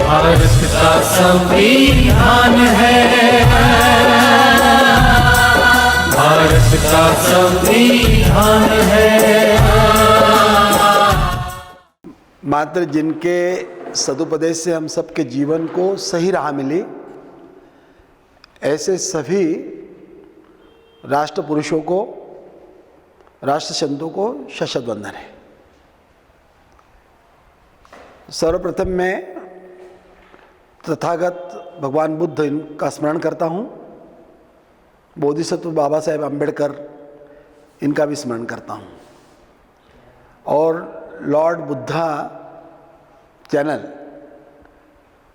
भारत का संविधान है, भारत का संविधान है। मात्र जिनके सदुपदेश से हम सबके जीवन को सही राह मिली, ऐसे सभी राष्ट्र पुरुषों को, राष्ट्र संतों को शत वंदन है। सर्वप्रथम मैं तथागत भगवान बुद्ध इनका स्मरण करता हूँ, बोधिसत्व बाबा साहेब अम्बेडकर इनका भी स्मरण करता हूँ, और लॉर्ड बुद्धा चैनल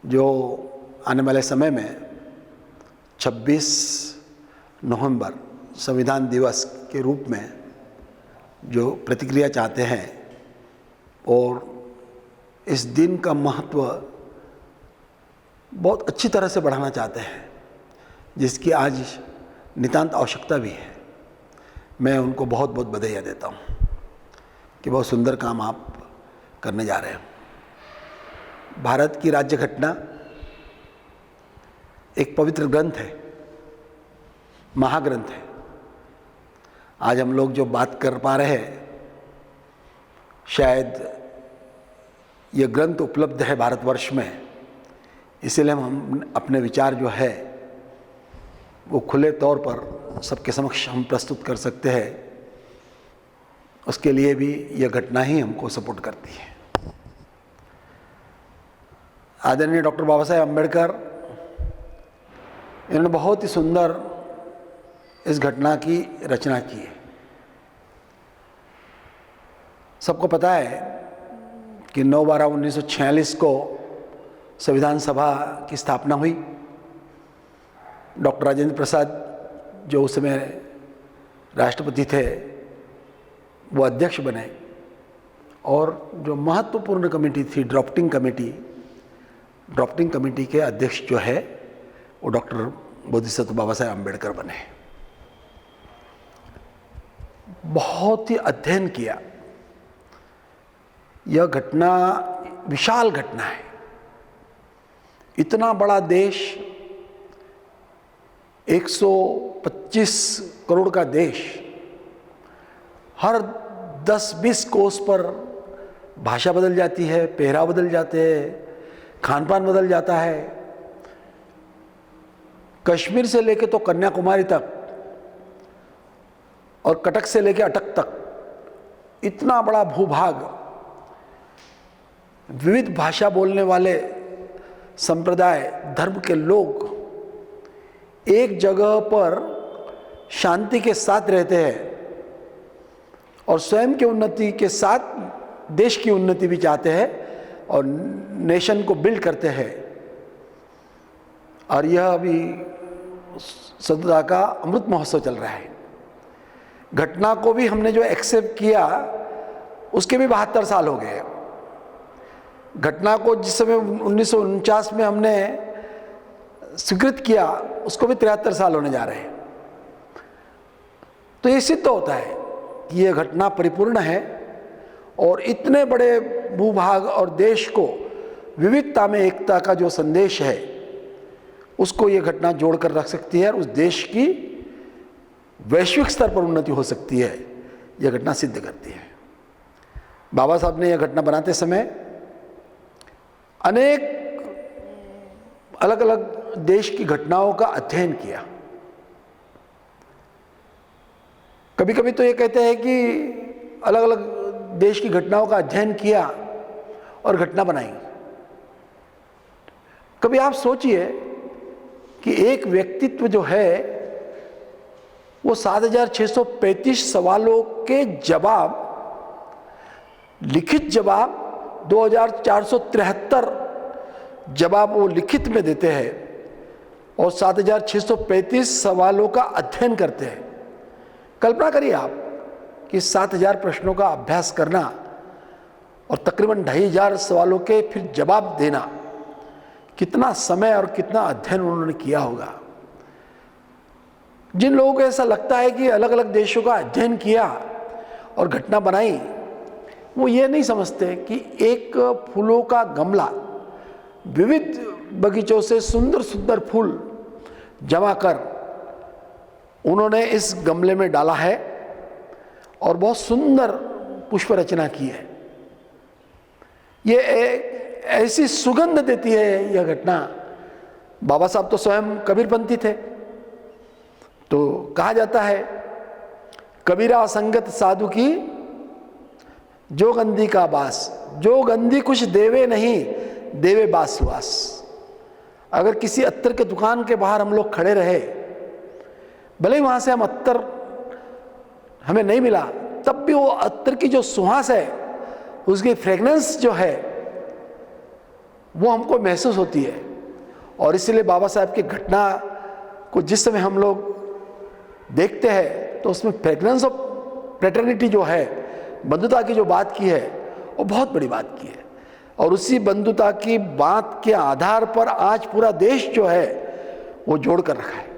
जो आने वाले समय में 26 नवंबर संविधान दिवस के रूप में जो प्रतिक्रिया चाहते हैं और इस दिन का महत्व बहुत अच्छी तरह से बढ़ाना चाहते हैं, जिसकी आज नितांत आवश्यकता भी है। मैं उनको बहुत बहुत बधाइयाँ देता हूँ कि बहुत सुंदर काम आप करने जा रहे हैं। भारत की राज्य घटना एक पवित्र ग्रंथ है, महाग्रंथ है। आज हम लोग जो बात कर पा रहे हैं, शायद ये ग्रंथ उपलब्ध है भारतवर्ष में, इसीलिए हम अपने विचार जो है वो खुले तौर पर सबके समक्ष हम प्रस्तुत कर सकते हैं। उसके लिए भी यह घटना ही हमको सपोर्ट करती है। आदरणीय डॉक्टर बाबा साहेब अम्बेडकर, इन्होंने बहुत ही सुंदर इस घटना की रचना की है। सबको पता है कि 9/12/1946 को संविधान सभा की स्थापना हुई। डॉक्टर राजेंद्र प्रसाद जो उस समय राष्ट्रपति थे, वो अध्यक्ष बने, और जो महत्वपूर्ण कमेटी थी ड्राफ्टिंग कमेटी के अध्यक्ष जो है वो डॉक्टर बोधिसत्व बाबा साहेब अम्बेडकर बने। बहुत ही अध्ययन किया। यह घटना विशाल घटना है। इतना बड़ा देश, 125 करोड़ का देश, हर 10-20 कोस पर भाषा बदल जाती है, पहराव बदल जाते हैं, खान पान बदल जाता है। कश्मीर से लेके तो कन्याकुमारी तक और कटक से लेके अटक तक इतना बड़ा भूभाग, विविध भाषा बोलने वाले संप्रदाय, धर्म के लोग एक जगह पर शांति के साथ रहते हैं और स्वयं की उन्नति के साथ देश की उन्नति भी चाहते हैं और नेशन को बिल्ड करते हैं। और यह अभी स्वतंत्रता का अमृत महोत्सव चल रहा है। घटना को भी हमने जो एक्सेप्ट किया, उसके भी 72 साल हो गए। घटना को जिस समय 1949 में हमने स्वीकृत किया, उसको भी 73 साल होने जा रहे हैं। तो ये सिद्ध होता है कि यह घटना परिपूर्ण है और इतने बड़े भूभाग और देश को विविधता में एकता का जो संदेश है, उसको ये घटना जोड़कर रख सकती है और उस देश की वैश्विक स्तर पर उन्नति हो सकती है। यह घटना सिद्ध करती है। बाबा साहब ने यह घटना बनाते समय अनेक अलग अलग देश की घटनाओं का अध्ययन किया। कभी कभी तो ये कहते हैं कि अलग अलग देश की घटनाओं का अध्ययन किया और घटना बनाई। कभी आप सोचिए कि एक व्यक्तित्व जो है वो 7,635 सवालों के जवाब, लिखित जवाब 2,473 जवाब वो लिखित में देते हैं और 7,635 सवालों का अध्ययन करते हैं। कल्पना करिए आप कि 7,000 प्रश्नों का अभ्यास करना और तकरीबन 2,500 सवालों के फिर जवाब देना, कितना समय और कितना अध्ययन उन्होंने किया होगा। जिन लोगों को ऐसा लगता है कि अलग अलग देशों का अध्ययन किया और घटना बनाई, वो ये नहीं समझते कि एक फूलों का गमला विविध बगीचों से सुंदर सुंदर फूल जमा कर उन्होंने इस गमले में डाला है और बहुत सुंदर पुष्प रचना की है। ये एक ऐसी सुगंध देती है यह घटना। बाबा साहब तो स्वयं कबीरपंथी थे, तो कहा जाता है कबीरा संगत साधु की जो गंधी का बास, जो गंधी कुछ देवे नहीं देवे बास सुवास। अगर किसी अत्तर के दुकान के बाहर हम लोग खड़े रहे, भले ही वहां से हम अत्तर हमें नहीं मिला, तब भी वो अत्तर की जो सुवास है, उसकी फ्रेगनेंस जो है, वो हमको महसूस होती है। और इसलिए बाबा साहब की घटना को जिस समय हम लोग देखते हैं तो उसमें फ्रेगनेंस ऑफ फ्रेटर्निटी जो है, बंधुता की जो बात की है, वो बहुत बड़ी बात की है। और उसी बंधुता की बात के आधार पर आज पूरा देश जो है वो जोड़ कर रखा है।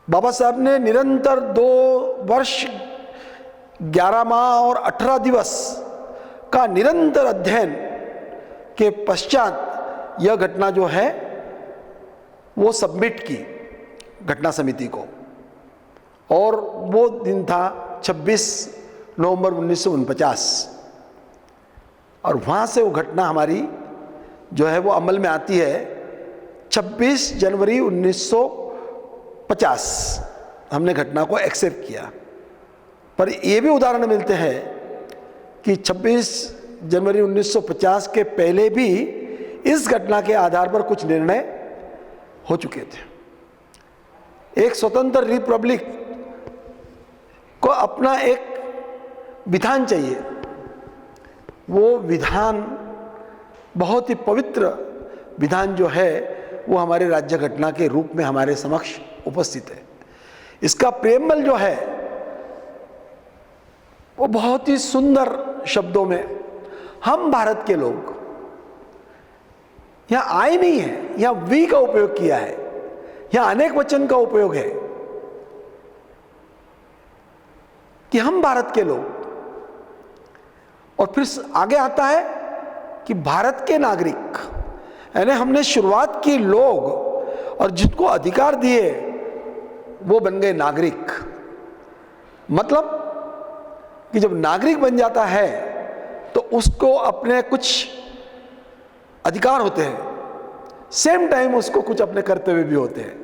बाबा साहब ने निरंतर 2 वर्ष 11 माह और 18 दिवस का निरंतर अध्ययन के पश्चात यह घटना जो है वो सबमिट की घटना समिति को, और वो दिन था 26 नवंबर 1949। और वहाँ से वो घटना हमारी जो है वो अमल में आती है 26 जनवरी 1950। हमने घटना को एक्सेप्ट किया। पर ये भी उदाहरण मिलते हैं कि 26 जनवरी 1950 के पहले भी इस घटना के आधार पर कुछ निर्णय हो चुके थे। एक स्वतंत्र रिपब्लिक को अपना एक विधान चाहिए। वो विधान बहुत ही पवित्र विधान जो है वो हमारे राज्य घटना के रूप में हमारे समक्ष उपस्थित है। इसका प्रेमबल जो है वो बहुत ही सुंदर शब्दों में, हम भारत के लोग, यहां आय नहीं है, यहां वी का उपयोग किया है, यहां अनेक वचन का उपयोग है कि हम भारत के लोग। और फिर आगे आता है कि भारत के नागरिक, यानी हमने शुरुआत की लोग, और जिनको अधिकार दिए वो बन गए नागरिक। मतलब कि जब नागरिक बन जाता है तो उसको अपने कुछ अधिकार होते हैं, सेम टाइम उसको कुछ अपने कर्तव्य भी होते हैं।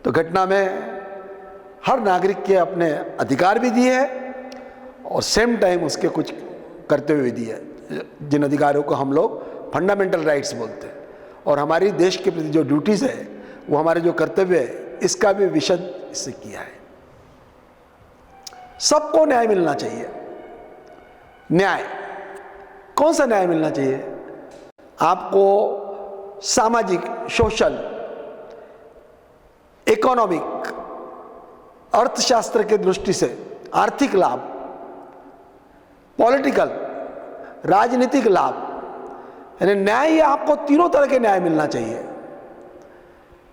तो घटना में हर नागरिक के अपने अधिकार भी दिए हैं और सेम टाइम उसके कुछ कर्तव्य भी दिए हैं, जिन अधिकारों को हम लोग फंडामेंटल राइट्स बोलते हैं। और हमारी देश के प्रति जो ड्यूटीज़ है, वो हमारे जो कर्तव्य है, इसका भी विशद इससे किया है। सबको न्याय मिलना चाहिए। न्याय, कौन सा न्याय मिलना चाहिए? आपको सामाजिक, सोशल, इकोनॉमिक, अर्थशास्त्र के दृष्टि से आर्थिक लाभ, पॉलिटिकल, राजनीतिक लाभ, यानी न्याय, आपको तीनों तरह के न्याय मिलना चाहिए।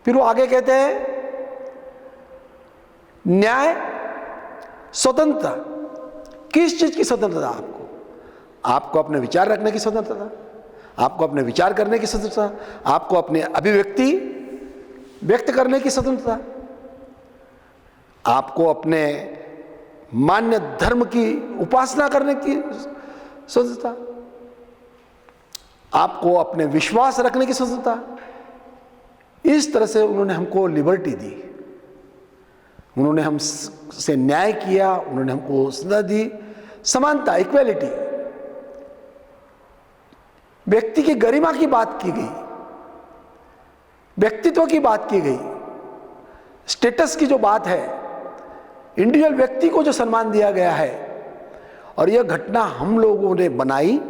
फिर वो आगे कहते हैं न्याय, स्वतंत्रता। किस चीज की स्वतंत्रता? आपको अपने विचार रखने की स्वतंत्रता, आपको अपने विचार करने की स्वतंत्रता, आपको अपने अभिव्यक्ति व्यक्त करने की स्वतंत्रता, आपको अपने मान्य धर्म की उपासना करने की स्वतंत्रता, आपको अपने विश्वास रखने की स्वतंत्रता। इस तरह से उन्होंने हमको लिबर्टी दी, उन्होंने हमसे न्याय किया, उन्होंने हमको स्वतंत्रता दी, समानता, इक्वेलिटी। व्यक्ति की गरिमा की बात की गई, व्यक्तित्व की बात की गई, स्टेटस की जो बात है, इंडिविजुअल व्यक्ति को जो सम्मान दिया गया है। और यह घटना हम लोगों ने बनाई,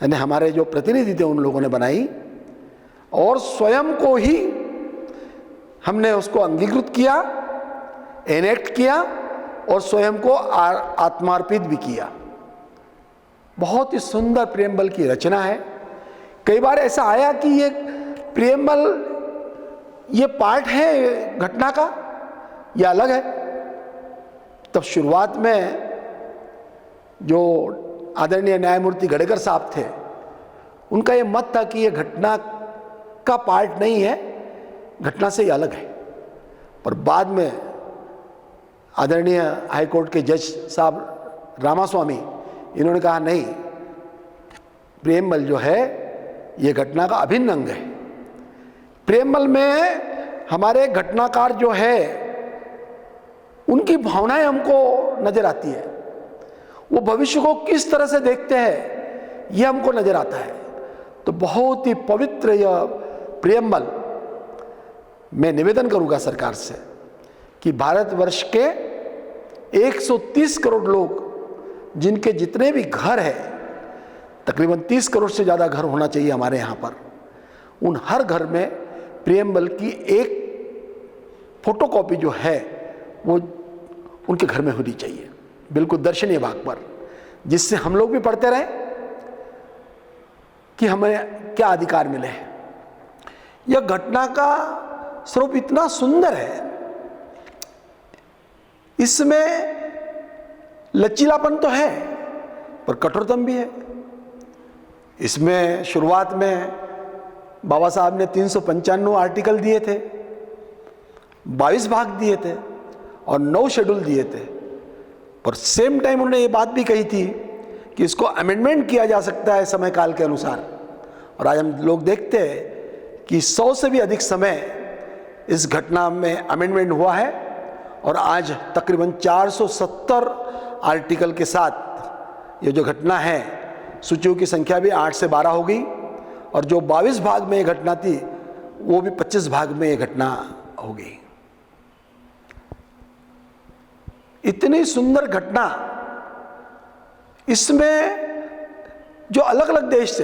यानी हमारे जो प्रतिनिधि थे उन लोगों ने बनाई, और स्वयं को ही हमने उसको अंगीकृत किया, एनेक्ट किया, और स्वयं को आत्मार्पित भी किया। बहुत ही सुंदर प्रेमबल की रचना है। कई बार ऐसा आया कि ये प्रेमबल ये पार्ट है घटना का या अलग है। तब शुरुआत में जो आदरणीय न्यायमूर्ति गडेकर साहब थे, उनका ये मत था कि ये घटना का पार्ट नहीं है, घटना से ये अलग है। पर बाद में आदरणीय हाईकोर्ट के जज साहब रामास्वामी, इन्होंने कहा नहीं, प्रेमबल जो है ये घटना का अभिन्न अंग है। प्रेमबल में हमारे घटनाकार जो है उनकी भावनाएं हमको नजर आती है, वो भविष्य को किस तरह से देखते हैं ये हमको नजर आता है। तो बहुत ही पवित्र यह प्रेमबल, मैं निवेदन करूंगा सरकार से कि भारतवर्ष के 130 करोड़ लोग जिनके जितने भी घर हैं, तकरीबन 30 करोड़ से ज़्यादा घर होना चाहिए हमारे यहाँ पर, उन हर घर में प्रेमबल की एक फोटोकॉपी जो है वो उनके घर में होनी चाहिए, बिल्कुल दर्शनीय भाग पर, जिससे हम लोग भी पढ़ते रहें कि हमें क्या अधिकार मिले हैं। यह घटना का स्वरूप इतना सुंदर है, इसमें लचीलापन तो है पर कठोरतम भी है। इसमें शुरुआत में बाबा साहब ने 395 आर्टिकल दिए थे, 22 भाग दिए थे और 9 शेड्यूल दिए थे, पर सेम टाइम उन्होंने ये बात भी कही थी कि इसको अमेंडमेंट किया जा सकता है समय काल के अनुसार। और आज हम लोग देखते हैं कि 100 से भी अधिक समय इस घटना में अमेंडमेंट हुआ है और आज तकरीबन 470 आर्टिकल के साथ ये जो घटना है, सूचियों की संख्या भी 8 से 12 हो गई और जो 22 भाग में ये घटना थी वो भी 25 भाग में ये घटना हो गई। इतनी सुंदर घटना, इसमें जो अलग अलग देश से,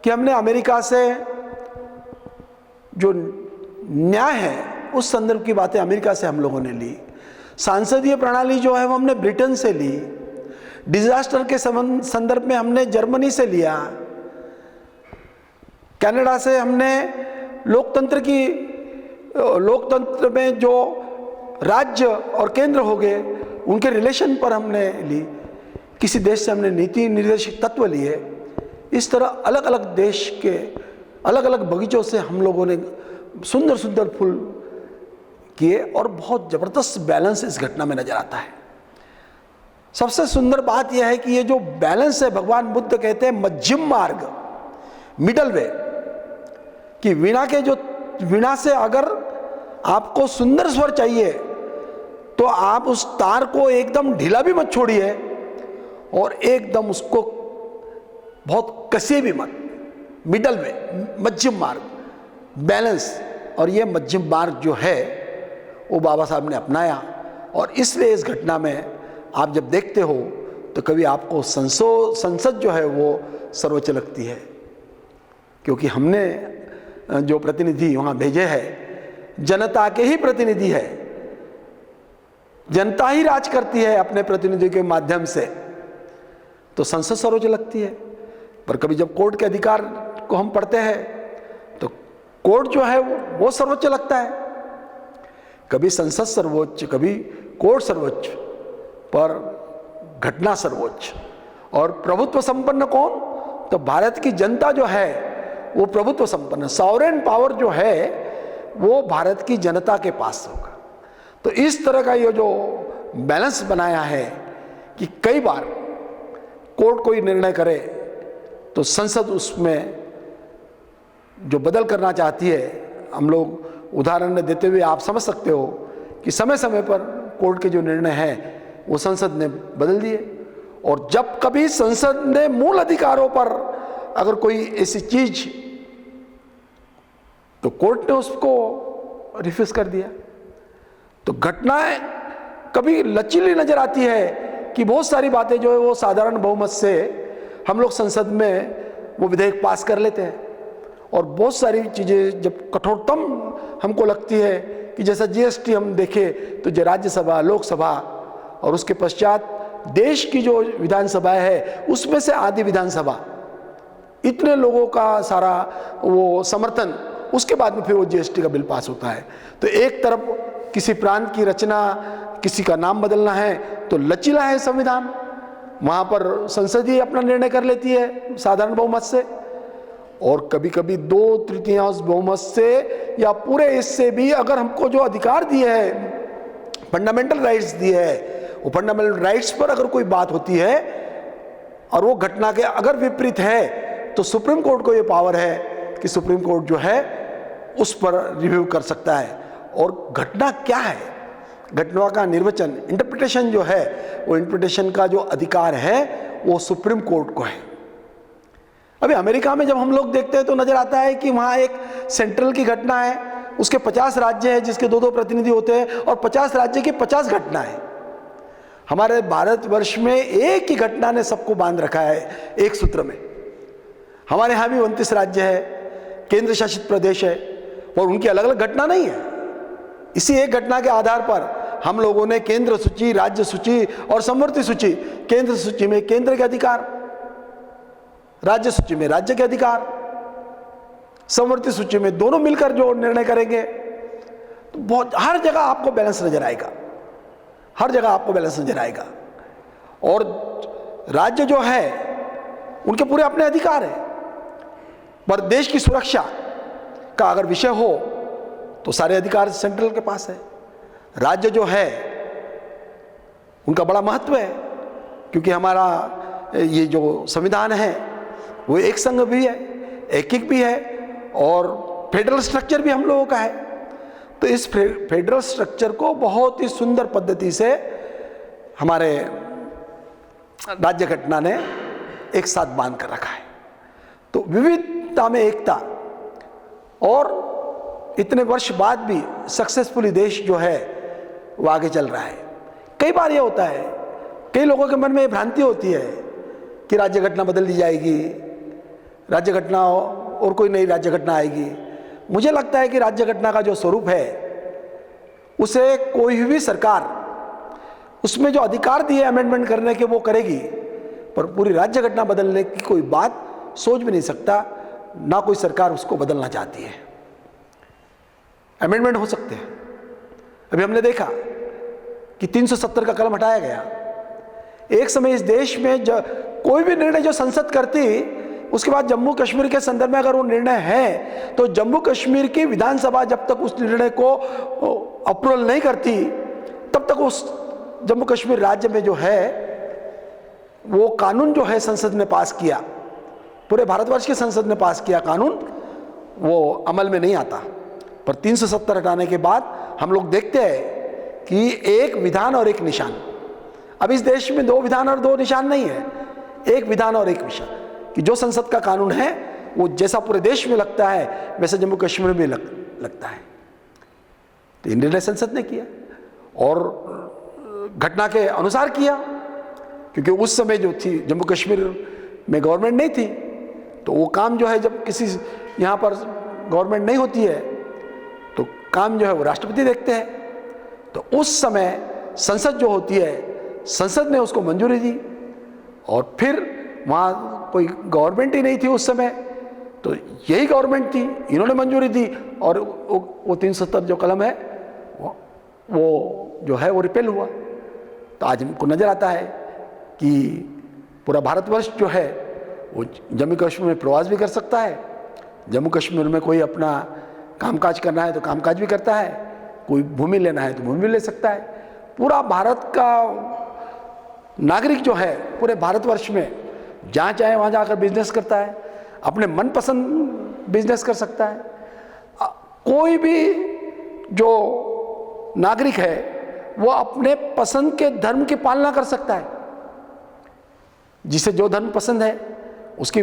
कि हमने अमेरिका से जो न्याय है उस संदर्भ की बातें अमेरिका से हम लोगों ने ली, सांसदीय प्रणाली जो है वो हमने ब्रिटेन से ली, डिजास्टर के संदर्भ में हमने जर्मनी से लिया, कनाडा से हमने लोकतंत्र में जो राज्य और केंद्र हो गए उनके रिलेशन पर हमने ली, किसी देश से हमने नीति निर्देशक तत्व लिए। इस तरह अलग अलग देश के अलग अलग बगीचों से हम लोगों ने सुंदर सुंदर फूल किए और बहुत ज़बरदस्त बैलेंस इस घटना में नजर आता है। सबसे सुंदर बात यह है कि ये जो बैलेंस है, भगवान बुद्ध कहते हैं मध्यम मार्ग, मिडल वे, कि वीणा से अगर आपको सुंदर स्वर चाहिए तो आप उस तार को एकदम ढीला भी मत छोड़िए और एकदम उसको बहुत कसिए भी मत, मिडल वे, मध्यम मार्ग, बैलेंस। और ये मध्यम मार्ग जो है वो बाबा साहब ने अपनाया और इसलिए इस घटना में आप जब देखते हो तो कभी आपको संसद जो है वो सर्वोच्च लगती है, क्योंकि हमने जो प्रतिनिधि वहाँ भेजे हैं जनता के ही प्रतिनिधि है, जनता ही राज करती है अपने प्रतिनिधियों के माध्यम से, तो संसद सर्वोच्च लगती है। पर कभी जब कोर्ट के अधिकार को हम पढ़ते हैं तो कोर्ट जो है वो सर्वोच्च लगता है, कभी संसद सर्वोच्च, कभी कोर्ट सर्वोच्च, पर घटना सर्वोच्च। और प्रभुत्व संपन्न कौन? तो भारत की जनता जो है वो प्रभुत्व संपन्न, सॉवरेन पावर जो है वो भारत की जनता के पास होगा। तो इस तरह का ये जो बैलेंस बनाया है कि कई बार कोर्ट कोई निर्णय करे तो संसद उसमें जो बदल करना चाहती है, हम लोग उदाहरण देते हुए आप समझ सकते हो कि समय समय पर कोर्ट के जो निर्णय हैं वो संसद ने बदल दिए। और जब कभी संसद ने मूल अधिकारों पर अगर कोई ऐसी चीज, तो कोर्ट ने उसको रिफ्यूज कर दिया। तो घटनाएं कभी लचीली नजर आती है कि बहुत सारी बातें जो है वो साधारण बहुमत से हम लोग संसद में वो विधेयक पास कर लेते हैं, और बहुत सारी चीज़ें जब कठोरतम हमको लगती है कि जैसा जीएसटी हम देखें तो जो राज्यसभा, लोकसभा और उसके पश्चात देश की जो विधानसभा है उसमें से आधी विधानसभा, इतने लोगों का सारा वो समर्थन, उसके बाद में फिर वो जीएसटी का बिल पास होता है। तो एक तरफ किसी प्रांत की रचना, किसी का नाम बदलना है तो लचीला है संविधान, वहाँ पर संसद ही अपना निर्णय कर लेती है साधारण बहुमत से, और कभी कभी 2/3 बहुमत से या पूरे इससे भी अगर हमको जो अधिकार दिए हैं, फंडामेंटल राइट्स दिए हैं, वो फंडामेंटल राइट्स पर अगर कोई बात होती है और वो घटना के अगर विपरीत है, तो सुप्रीम कोर्ट को ये पावर है कि सुप्रीम कोर्ट जो है उस पर रिव्यू कर सकता है। और घटना क्या है, घटना का निर्वचन, इंटरप्रिटेशन जो है, वो इंटरप्रिटेशन का जो अधिकार है वो सुप्रीम कोर्ट को है। अभी अमेरिका में जब हम लोग देखते हैं तो नजर आता है कि वहाँ एक सेंट्रल की घटना है, उसके 50 राज्य हैं जिसके 2-2 प्रतिनिधि होते हैं, और 50 राज्य की 50 घटनाएं। हमारे भारतवर्ष में एक ही घटना ने सबको बांध रखा है एक सूत्र में। हमारे यहाँ भी 29 राज्य है, केंद्र शासित प्रदेश है, और उनकी अलग अलग घटना नहीं है। इसी एक घटना के आधार पर हम लोगों ने केंद्र सूची, राज्य सूची और समवर्ती सूची, केंद्र सूची में केंद्र के अधिकार, राज्य सूची में राज्य के अधिकार, समवर्ती सूची में दोनों मिलकर जो निर्णय करेंगे, तो बहुत हर जगह आपको बैलेंस नजर आएगा, हर जगह आपको बैलेंस नजर आएगा। और राज्य जो है उनके पूरे अपने अधिकार है, पर देश की सुरक्षा का अगर विषय हो तो सारे अधिकार सेंट्रल के पास है। राज्य जो है उनका बड़ा महत्व है, क्योंकि हमारा ये जो संविधान है वो एक संघ भी है, एकीक भी है, और फेडरल स्ट्रक्चर भी हम लोगों का है। तो इस फेडरल स्ट्रक्चर को बहुत ही सुंदर पद्धति से हमारे राज्य घटना ने एक साथ बांध कर रखा है। तो विविधता में एकता, और इतने वर्ष बाद भी सक्सेसफुली देश जो है वो आगे चल रहा है। कई बार ये होता है, कई लोगों के मन में ये भ्रांति होती है कि राज्य घटना बदल दी जाएगी, राज्य घटना और कोई नई राज्य घटना आएगी। मुझे लगता है कि राज्य घटना का जो स्वरूप है उसे कोई भी सरकार उसमें जो अधिकार दिए अमेंडमेंट करने के वो करेगी, पर पूरी राज्य घटना बदलने की कोई बात सोच भी नहीं सकता, ना कोई सरकार उसको बदलना चाहती है। अमेंडमेंट हो सकते हैं। अभी हमने देखा कि 370 का कलम हटाया गया। एक समय इस देश में कोई भी निर्णय जो संसद करती, उसके बाद जम्मू कश्मीर के संदर्भ में अगर वो निर्णय है तो जम्मू कश्मीर की विधानसभा जब तक उस निर्णय को अप्रूवल नहीं करती तब तक उस जम्मू कश्मीर राज्य में जो है वो कानून जो है संसद ने पास किया, पूरे भारतवर्ष की संसद ने पास किया कानून, वो अमल में नहीं आता। पर 370 हटाने के बाद हम लोग देखते हैं कि एक विधान और एक निशान। अब इस देश में 2 विधान और 2 निशान नहीं है, एक विधान और एक निशान, कि जो संसद का कानून है वो जैसा पूरे देश में लगता है वैसे जम्मू कश्मीर में लगता है। तो ये निर्णय संसद ने किया और घटना के अनुसार किया, क्योंकि उस समय जो थी जम्मू कश्मीर में गवर्नमेंट नहीं थी, तो वो काम जो है जब किसी यहाँ पर गवर्नमेंट नहीं होती है तो काम जो है वो राष्ट्रपति देखते हैं। तो उस समय संसद जो होती है, संसद ने उसको मंजूरी दी, और फिर वहाँ कोई गवर्नमेंट ही नहीं थी उस समय, तो यही गवर्नमेंट थी, इन्होंने मंजूरी दी, और वो 370 जो कलम है वो जो है वो रिपेल हुआ। तो आज हमको नज़र आता है कि पूरा भारतवर्ष जो है वो जम्मू कश्मीर में प्रवास भी कर सकता है, जम्मू कश्मीर में कोई अपना कामकाज करना है तो कामकाज भी करता है, कोई भूमि लेना है तो भूमि भी ले सकता है। पूरा भारत का नागरिक जो है पूरे भारतवर्ष में जहाँ चाहे वहाँ जाकर बिजनेस करता है, अपने मनपसंद बिजनेस कर सकता है। कोई भी जो नागरिक है वो अपने पसंद के धर्म की पालना कर सकता है, जिसे जो धर्म पसंद है उसकी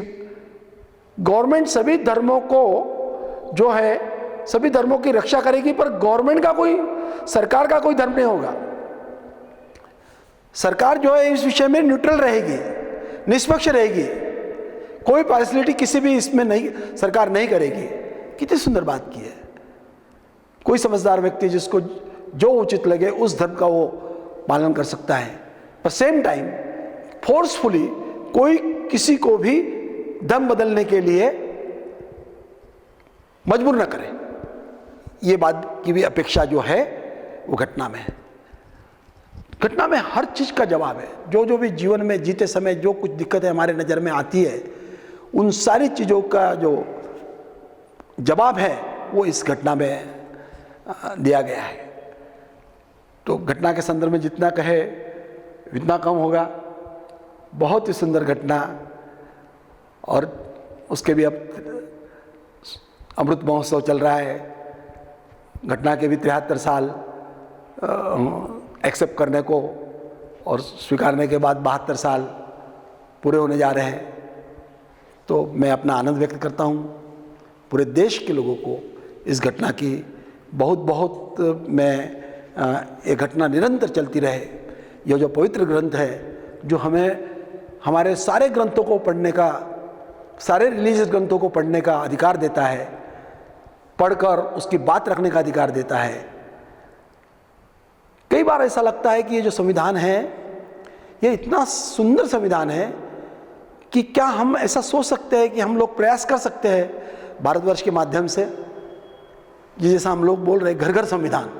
गवर्नमेंट सभी धर्मों को जो है सभी धर्मों की रक्षा करेगी, पर गवर्नमेंट का कोई, सरकार का कोई धर्म नहीं होगा। सरकार जो है इस विषय में न्यूट्रल रहेगी, निष्पक्ष रहेगी, कोई पार्शलिटी किसी भी इसमें नहीं, सरकार नहीं करेगी। कितनी सुंदर बात की है। कोई समझदार व्यक्ति जिसको जो उचित लगे उस धर्म का वो पालन कर सकता है, पर सेम टाइम फोर्सफुली कोई किसी को भी धर्म बदलने के लिए मजबूर न करे, ये बात की भी अपेक्षा जो है वो घटना में है। घटना में हर चीज़ का जवाब है। जो भी जीवन में जीते समय जो कुछ दिक्कतें हमारे नज़र में आती है, उन सारी चीज़ों का जो जवाब है वो इस घटना में दिया गया है। तो घटना के संदर्भ में जितना कहे इतना कम होगा। बहुत ही सुंदर घटना, और उसके भी अब अमृत महोत्सव चल रहा है। घटना के भी 73 साल एक्सेप्ट करने को और स्वीकारने के बाद 72 साल पूरे होने जा रहे हैं। तो मैं अपना आनंद व्यक्त करता हूँ। पूरे देश के लोगों को इस घटना की बहुत बहुत मैं ये घटना निरंतर चलती रहे। यह जो पवित्र ग्रंथ है, जो हमें हमारे सारे ग्रंथों को पढ़ने का, सारे रिलीजियस ग्रंथों को पढ़ने का अधिकार देता है, पढ़कर उसकी बात रखने का अधिकार देता है। कई बार ऐसा लगता है कि ये जो संविधान है, ये इतना सुंदर संविधान है कि क्या हम ऐसा सोच सकते हैं कि हम लोग प्रयास कर सकते हैं भारतवर्ष के माध्यम से, जैसा हम लोग बोल रहे घर घर संविधान,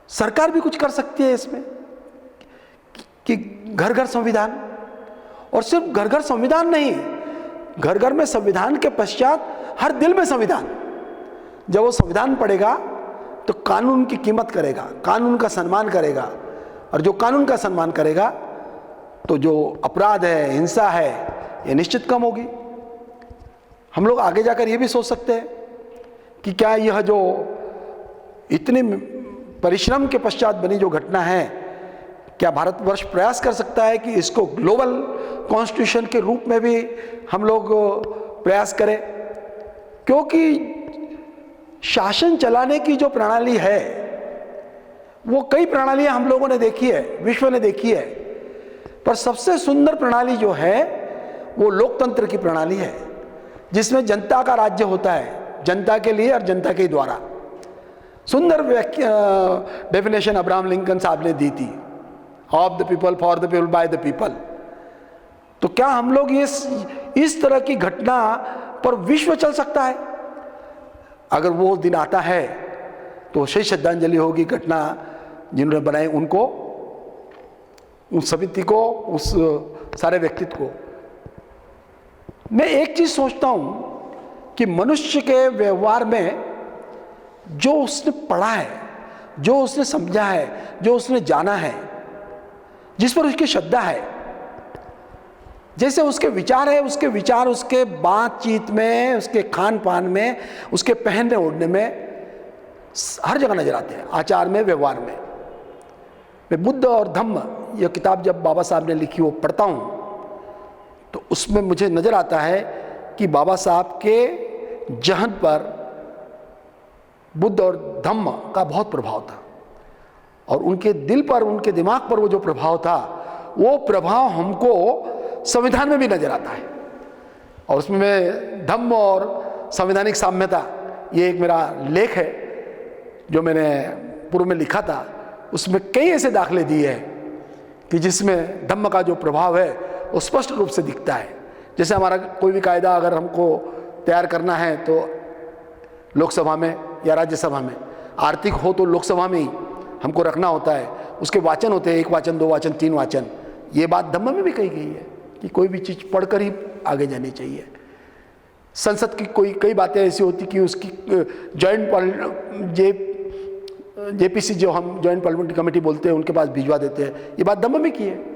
सरकार भी कुछ कर सकती है इसमें कि घर घर संविधान। और सिर्फ घर घर संविधान नहीं, घर घर में संविधान के पश्चात हर दिल में संविधान। जब वो संविधान पढ़ेगा तो कानून की कीमत करेगा, कानून का सम्मान करेगा, और जो कानून का सम्मान करेगा तो जो अपराध है, हिंसा है, ये निश्चित कम होगी। हम लोग आगे जाकर ये भी सोच सकते हैं कि क्या यह जो इतने परिश्रम के पश्चात बनी जो घटना है, क्या भारतवर्ष प्रयास कर सकता है कि इसको ग्लोबल कॉन्स्टिट्यूशन के रूप में भी हम लोग प्रयास करें? क्योंकि शासन चलाने की जो प्रणाली है, वो कई प्रणालियां हम लोगों ने देखी है, विश्व ने देखी है, पर सबसे सुंदर प्रणाली जो है वो लोकतंत्र की प्रणाली है, जिसमें जनता का राज्य होता है, जनता के लिए और जनता के द्वारा। सुंदर डेफिनेशन अब्राहम लिंकन साहब ने दी थी, of the people, for the people, by the people. तो क्या हम लोग इस तरह की घटना पर विश्व चल सकता है? अगर वो दिन आता है तो सही श्रद्धांजलि होगी घटना जिन्होंने बनाई उनको, उस समिति को, उस सारे व्यक्तित्व को। मैं एक चीज सोचता हूं कि मनुष्य के व्यवहार में जो उसने पढ़ा है, जो उसने समझा है, जो उसने जाना है, जिस पर उसकी श्रद्धा है, जैसे उसके विचार है, उसके विचार उसके बातचीत में, उसके खान पान में, उसके पहनने ओढ़ने में हर जगह नजर आते हैं, आचार में, व्यवहार में। मैं बुद्ध और धम्म, यह किताब जब बाबा साहब ने लिखी वो पढ़ता हूँ तो उसमें मुझे नजर आता है कि बाबा साहब के जहन पर बुद्ध और धम्म का बहुत प्रभाव था, और उनके दिल पर, उनके दिमाग पर वो जो प्रभाव था, वो प्रभाव हमको संविधान में भी नजर आता है। और उसमें मैं धम्म और संवैधानिक साम्यता, ये एक मेरा लेख है जो मैंने पूर्व में लिखा था, उसमें कई ऐसे दाखले दिए हैं कि जिसमें धम्म का जो प्रभाव है वो स्पष्ट रूप से दिखता है। जैसे हमारा कोई भी कायदा अगर हमको तैयार करना है तो लोकसभा में या राज्यसभा में, आर्थिक हो तो लोकसभा में ही हमको रखना होता है, उसके वाचन होते हैं, 1 वाचन, 2 वाचन, 3 वाचन। ये बात धम्म में भी कही गई है कि कोई भी चीज़ पढ़कर ही आगे जानी चाहिए। संसद की कई बातें ऐसी होती कि उसकी जेपीसी जो हम जॉइंट पार्लियामेंट्री कमेटी बोलते हैं, उनके पास भिजवा देते हैं। ये बात धम्म में की है।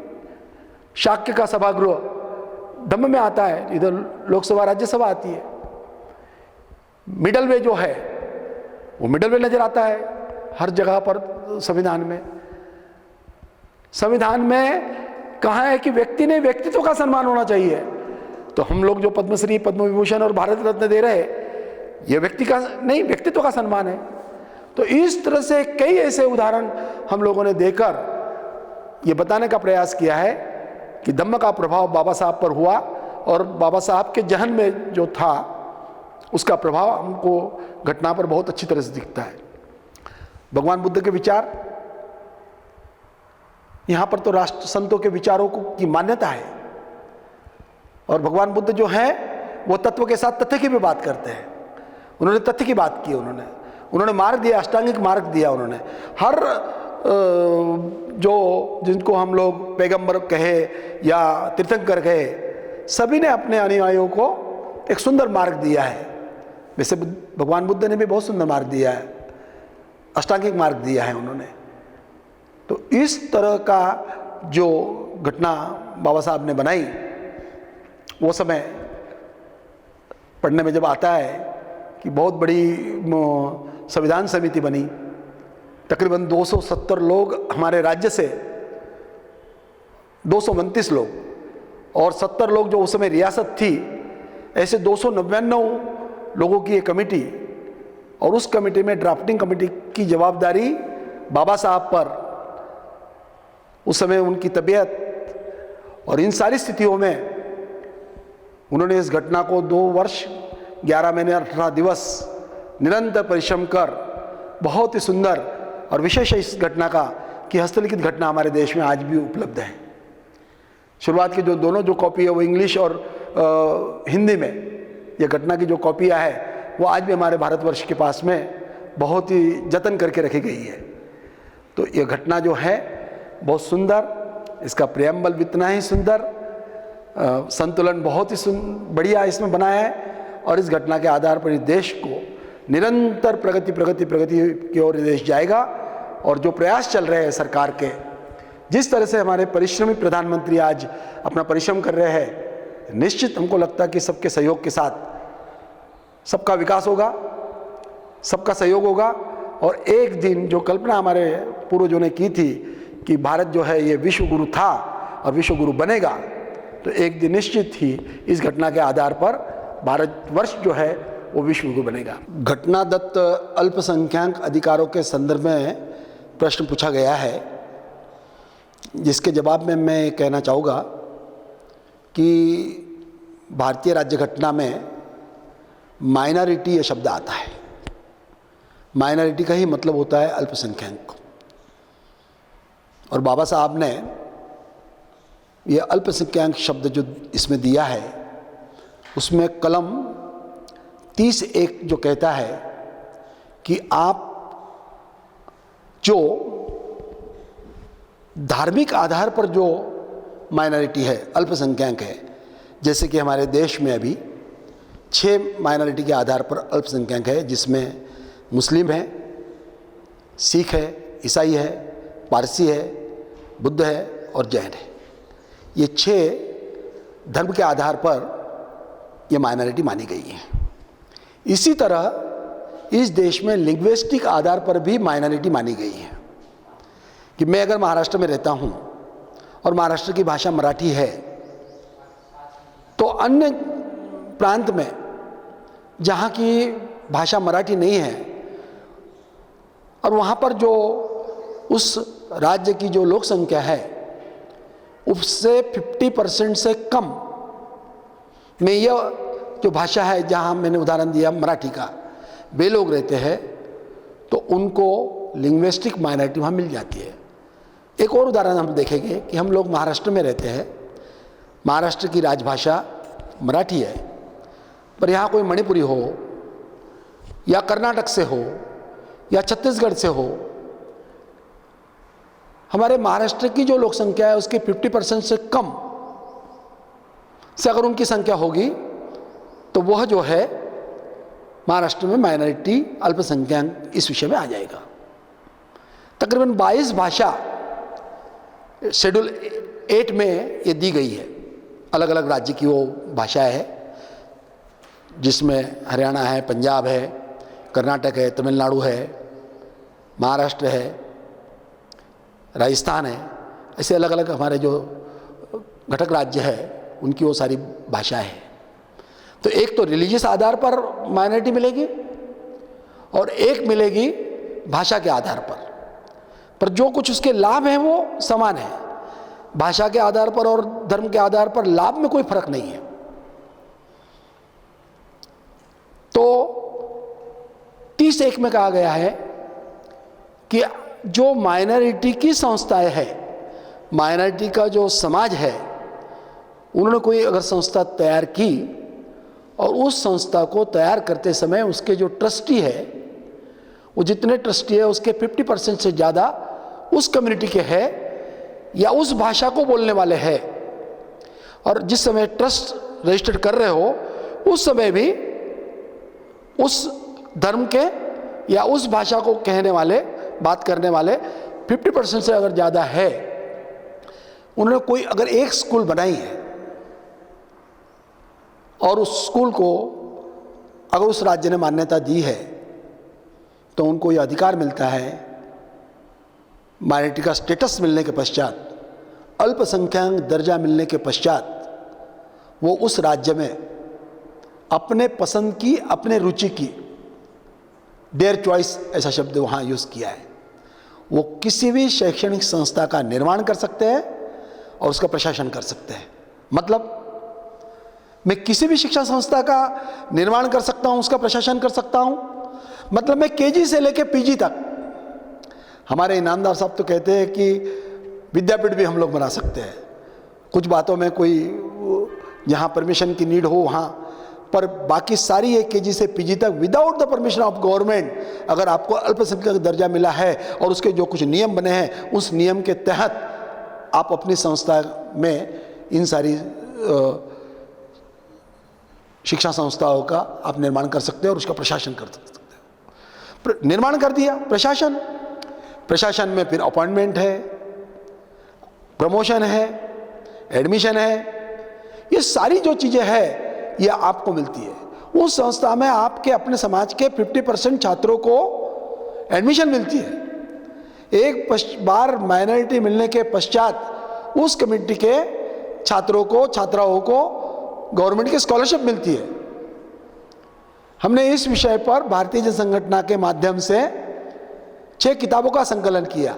शाक्य का सभागृह धम्म में आता है, इधर लोकसभा राज्यसभा आती है। मिडल वे जो है वो मिडल वे नजर आता है हर जगह पर संविधान में। संविधान में कहा है कि व्यक्ति ने व्यक्तित्व का सम्मान होना चाहिए। तो हम लोग जो पद्मश्री, पद्म विभूषण और भारत रत्न दे रहे हैं, ये व्यक्ति का नहीं, व्यक्तित्व का सम्मान है। तो इस तरह से कई ऐसे उदाहरण हम लोगों ने देकर ये बताने का प्रयास किया है कि धम्म का प्रभाव बाबा साहब पर हुआ, और बाबा साहब के जहन में जो था उसका प्रभाव हमको घटना पर बहुत अच्छी तरह से दिखता है। भगवान बुद्ध के विचार, यहाँ पर तो राष्ट्र संतों के विचारों की मान्यता है, और भगवान बुद्ध जो है वो तत्व के साथ तथ्य की भी बात करते हैं। उन्होंने तथ्य की बात की, उन्होंने मार्ग दिया, अष्टांगिक मार्ग दिया। उन्होंने हर जो जिनको हम लोग पैगंबर कहे या तीर्थंकर कहे, सभी ने अपने अनुयायियों को एक सुंदर मार्ग दिया है। वैसे भगवान बुद्ध ने भी बहुत सुंदर मार्ग दिया है, अष्टांगिक मार्ग दिया है उन्होंने। तो इस तरह का जो घटना बाबा साहब ने बनाई, वो समय पढ़ने में जब आता है कि बहुत बड़ी संविधान समिति बनी, तकरीबन 270 लोग हमारे राज्य से, 229 लोग और 70 लोग जो उस समय रियासत थी, ऐसे 299 लोगों की एक कमेटी, और उस कमेटी में ड्राफ्टिंग कमेटी की जवाबदारी बाबा साहब पर। उस समय उनकी तबीयत और इन सारी स्थितियों में उन्होंने इस घटना को 2 वर्ष 11 महीने 18 दिवस निरंतर परिश्रम कर बहुत ही सुंदर, और विशेष है इस घटना का कि हस्तलिखित घटना हमारे देश में आज भी उपलब्ध है। शुरुआत की जो दोनों जो कॉपी है वो इंग्लिश और हिंदी में, ये घटना की जो कॉपियाँ है वो आज भी हमारे भारतवर्ष के पास में बहुत ही जतन करके रखी गई है। तो ये घटना जो है बहुत सुंदर, इसका प्रेम्बल भी इतना ही सुंदर, संतुलन बहुत ही बढ़िया इसमें बनाया है, और इस घटना के आधार पर इस देश को निरंतर प्रगति की ओर देश जाएगा। और जो प्रयास चल रहे हैं सरकार के, जिस तरह से हमारे परिश्रमी प्रधानमंत्री आज अपना परिश्रम कर रहे हैं, निश्चित हमको लगता है कि सबके सहयोग के साथ सबका विकास होगा, सबका सहयोग होगा। और एक दिन जो कल्पना हमारे पूर्वजों ने की थी कि भारत जो है ये विश्व गुरु था और विश्व गुरु बनेगा, तो एक दिन निश्चित ही इस घटना के आधार पर भारतवर्ष जो है वो विश्व गुरु बनेगा। घटना दत्त अल्पसंख्यक अधिकारों के संदर्भ में प्रश्न पूछा गया है, जिसके जवाब में मैं कहना चाहूँगा कि भारतीय राज्य घटना में माइनॉरिटी ये शब्द आता है। माइनॉरिटी का ही मतलब होता है अल्पसंख्यक, और बाबा साहब ने ये अल्पसंख्यक शब्द जो इसमें दिया है, उसमें कलम 30(1) जो कहता है कि आप जो धार्मिक आधार पर जो माइनॉरिटी है, अल्पसंख्यक है, जैसे कि हमारे देश में अभी 6 माइनॉरिटी के आधार पर अल्पसंख्यक है, जिसमें मुस्लिम है, सिख है, ईसाई है, पारसी है, बुद्ध है और जैन है। ये 6 धर्म के आधार पर ये माइनॉरिटी मानी गई है। इसी तरह इस देश में लिंग्विस्टिक आधार पर भी माइनॉरिटी मानी गई है कि मैं अगर महाराष्ट्र में रहता हूँ और महाराष्ट्र की भाषा मराठी है, तो अन्य प्रांत में जहाँ की भाषा मराठी नहीं है और वहाँ पर जो उस राज्य की जो लोक संख्या है उससे 50% से कम में यह जो भाषा है, जहाँ मैंने उदाहरण दिया मराठी का, वे लोग रहते हैं, तो उनको लिंग्विस्टिक माइनॉरिटी वहाँ मिल जाती है। एक और उदाहरण हम देखेंगे कि हम लोग महाराष्ट्र में रहते हैं, महाराष्ट्र की राजभाषा मराठी है, पर यहाँ कोई मणिपुरी हो या कर्नाटक से हो या छत्तीसगढ़ से हो, हमारे महाराष्ट्र की जो लोक संख्या है उसके 50% से कम से अगर उनकी संख्या होगी, तो वह जो है महाराष्ट्र में माइनॉरिटी अल्पसंख्यक इस विषय में आ जाएगा। तकरीबन 22 भाषा शेड्यूल 8 में ये दी गई है, अलग अलग राज्य की वो भाषाएं है, जिसमें हरियाणा है, पंजाब है, कर्नाटक है, तमिलनाडु है, महाराष्ट्र है, राजस्थान है, ऐसे अलग अलग हमारे जो घटक राज्य है उनकी वो सारी भाषाएं हैं। तो एक तो रिलीजियस आधार पर माइनॉरिटी मिलेगी और एक मिलेगी भाषा के आधार पर जो कुछ उसके लाभ हैं वो समान है। भाषा के आधार पर और धर्म के आधार पर लाभ में कोई फर्क नहीं है। तो 30(1) में कहा गया है कि जो माइनॉरिटी की संस्थाएं है, माइनॉरिटी का जो समाज है, उन्होंने कोई अगर संस्था तैयार की और उस संस्था को तैयार करते समय उसके जो ट्रस्टी है, वो जितने ट्रस्टी है उसके 50% से ज़्यादा उस कम्युनिटी के है या उस भाषा को बोलने वाले हैं। और जिस समय ट्रस्ट रजिस्टर्ड कर रहे हो उस समय भी उस धर्म के या उस भाषा को कहने वाले, बात करने वाले 50% से अगर ज़्यादा है, उन्होंने कोई अगर एक स्कूल बनाई है और उस स्कूल को अगर उस राज्य ने मान्यता दी है तो उनको यह अधिकार मिलता है, माइनॉरिटी का स्टेटस मिलने के पश्चात, अल्पसंख्यक दर्जा मिलने के पश्चात, वो उस राज्य में अपने पसंद की, अपने रुचि की, देयर चॉइस ऐसा शब्द वहाँ यूज़ किया है, वो किसी भी शैक्षणिक संस्था का निर्माण कर सकते हैं और उसका प्रशासन कर सकते हैं। मतलब मैं किसी भी शिक्षा संस्था का निर्माण कर सकता हूँ, उसका प्रशासन कर सकता हूँ। मतलब मैं केजी से लेकर पीजी तक, हमारे इनामदार साहब तो कहते हैं कि विद्यापीठ भी हम लोग बना सकते हैं। कुछ बातों में कोई जहाँ परमिशन की नीड हो वहाँ, पर बाकी सारी एक केजी से पीजी तक without the permission of government अगर आपको अल्पसंख्यक दर्जा मिला है और उसके जो कुछ नियम बने हैं उस नियम के तहत आप अपनी संस्था में इन सारी शिक्षा संस्थाओं का आप निर्माण कर सकते हैं और उसका प्रशासन कर सकते हैं। निर्माण कर दिया, प्रशासन में फिर अपॉइंटमेंट है, प्रमोशन है, एडमिशन है, ये सारी जो चीज़ें हैं ये आपको मिलती है। उस संस्था में आपके अपने समाज के 50% छात्रों को एडमिशन मिलती है। एक बार माइनॉरिटी मिलने के पश्चात उस कम्युनिटी के छात्रों को, छात्राओं को गवर्नमेंट की स्कॉलरशिप मिलती है। हमने इस विषय पर भारतीय जन संगठन के माध्यम से 6 किताबों का संकलन किया,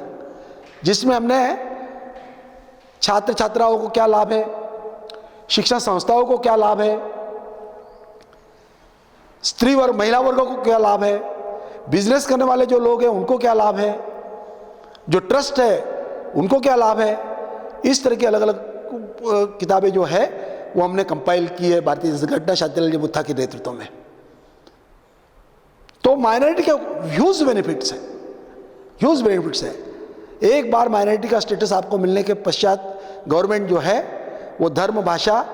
जिसमें हमने छात्र छात्राओं को क्या लाभ है, शिक्षा संस्थाओं को क्या लाभ है, स्त्री वर्ग महिला वर्गों को क्या लाभ है, बिजनेस करने वाले जो लोग हैं उनको क्या लाभ है, जो ट्रस्ट है उनको क्या लाभ है, इस तरह की अलग अलग किताबें जो है वो हमने कंपाइल की है भारतीय जन संगठन शांतिलाल जी मुत्था के नेतृत्व में। तो माइनॉरिटी के ह्यूज बेनिफिट्स है, ह्यूज बेनिफिट्स है। एक बार माइनॉरिटी का स्टेटस आपको मिलने के पश्चात गवर्नमेंट जो है वो धर्म, भाषा,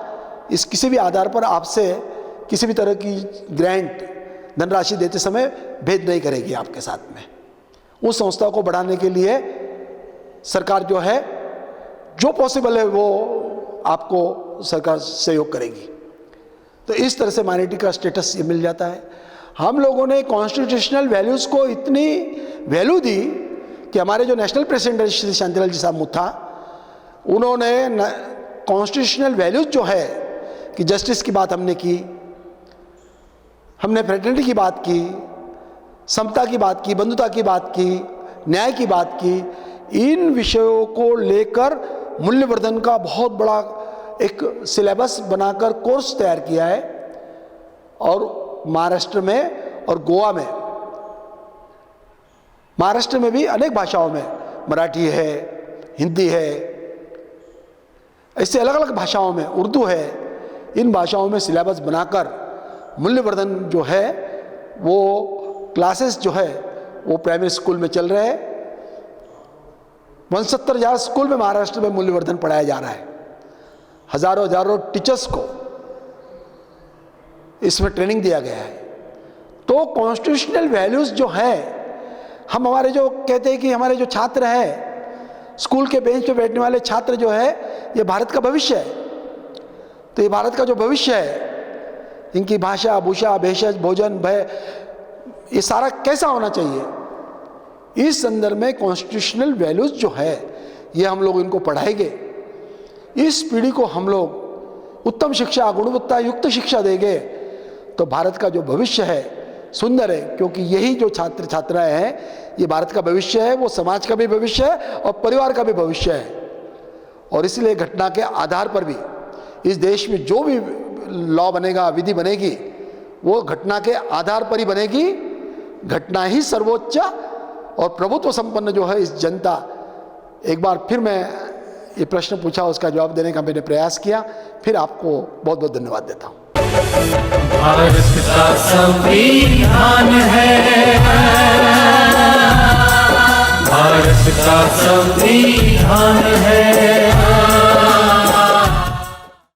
इस किसी भी आधार पर आपसे किसी भी तरह की ग्रांट, धनराशि देते समय भेद नहीं करेगी आपके साथ में। उस संस्था को बढ़ाने के लिए सरकार जो है जो पॉसिबल है वो आपको सरकार सहयोग करेगी। तो इस तरह से माइनॉरिटी का स्टेटस ये मिल जाता है। हम लोगों ने कॉन्स्टिट्यूशनल वैल्यूज़ को इतनी वैल्यू दी कि हमारे जो नेशनल प्रेसिडेंट श्री शांतिलाल जी साहब मुत्था, उन्होंने कॉन्स्टिट्यूशनल वैल्यूज जो है कि जस्टिस की बात हमने की, हमने फ्रेटर्निटी की बात की, समता की बात की, बंधुता की बात की, न्याय की बात की, इन विषयों को लेकर मूल्यवर्धन का बहुत बड़ा एक सिलेबस बनाकर कोर्स तैयार किया है। और महाराष्ट्र में और गोवा में, महाराष्ट्र में भी अनेक भाषाओं में, मराठी है, हिंदी है, ऐसे अलग अलग भाषाओं में, उर्दू है, इन भाषाओं में सिलेबस बनाकर मूल्यवर्धन जो है वो क्लासेस जो है वो प्राइमरी स्कूल में चल रहे हैं। 69,000 स्कूल में महाराष्ट्र में मूल्यवर्धन पढ़ाया जा रहा है। हजारों टीचर्स को इसमें ट्रेनिंग दिया गया है। तो कॉन्स्टिट्यूशनल वैल्यूज जो है, हम हमारे जो कहते हैं कि हमारे जो छात्र हैं, स्कूल के बेंच पे बैठने वाले छात्र जो है, ये भारत का भविष्य है। तो ये भारत का जो भविष्य है, इनकी भाषा, भूषा, भेषज, भोजन, भय, ये सारा कैसा होना चाहिए, इस संदर्भ में कॉन्स्टिट्यूशनल वैल्यूज जो है ये हम लोग इनको पढ़ाएंगे। इस पीढ़ी को हम लोग उत्तम शिक्षा, गुणवत्ता युक्त शिक्षा देंगे तो भारत का जो भविष्य है सुंदर है। क्योंकि यही जो छात्र छात्राएं हैं ये भारत का भविष्य है, वो समाज का भी भविष्य है और परिवार का भी भविष्य है। और इसलिए घटना के आधार पर भी इस देश में जो भी लॉ बनेगा, विधि बनेगी, वो घटना के आधार पर ही बनेगी। घटना ही सर्वोच्च और प्रभुत्व संपन्न जो है इस जनता। एक बार फिर मैं ये प्रश्न पूछा, उसका जवाब देने का मैंने प्रयास किया। फिर आपको बहुत बहुत धन्यवाद देता हूँ। भारत का संविधान है, भारत का संविधान है।